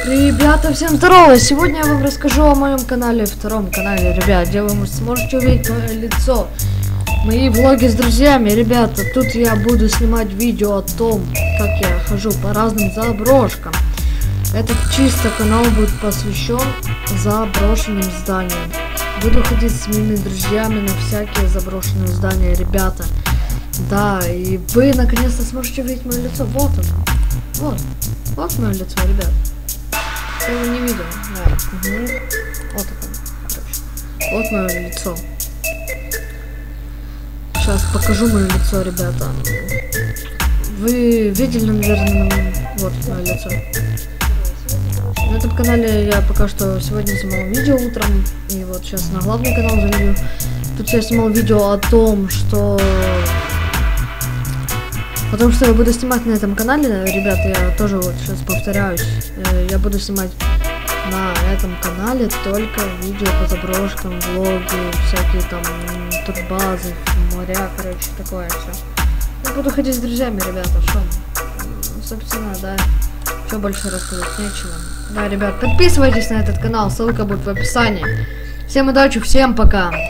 Ребята, всем здорово! Сегодня я вам расскажу о моем канале, втором канале, ребят, где вы сможете увидеть мое лицо, мои влоги с друзьями. Ребята, тут я буду снимать видео о том, как я хожу по разным заброшкам. Этот чисто канал будет посвящен заброшенным зданиям. Буду ходить с моими друзьями на всякие заброшенные здания, ребята. Да, и вы наконец-то сможете увидеть мое лицо. Вот оно. Вот мое лицо, ребят. Я его не видел. Да. Угу. Вот это. Вот мое лицо. Сейчас покажу мое лицо, ребята. Вы видели, наверное, вот мое лицо. На этом канале я пока что сегодня снимал видео утром. И вот сейчас на главный канал залью. Тут я снимал видео о том, что я буду снимать на этом канале, ребята, я тоже вот сейчас повторяюсь, я буду снимать на этом канале только видео по заброшкам, влоги, всякие там турбазы, моря, короче, такое все. Я буду ходить с друзьями, ребята, что? Собственно, да, что больше рассказать, нечего. Да, ребят, подписывайтесь на этот канал, ссылка будет в описании. Всем удачи, всем пока!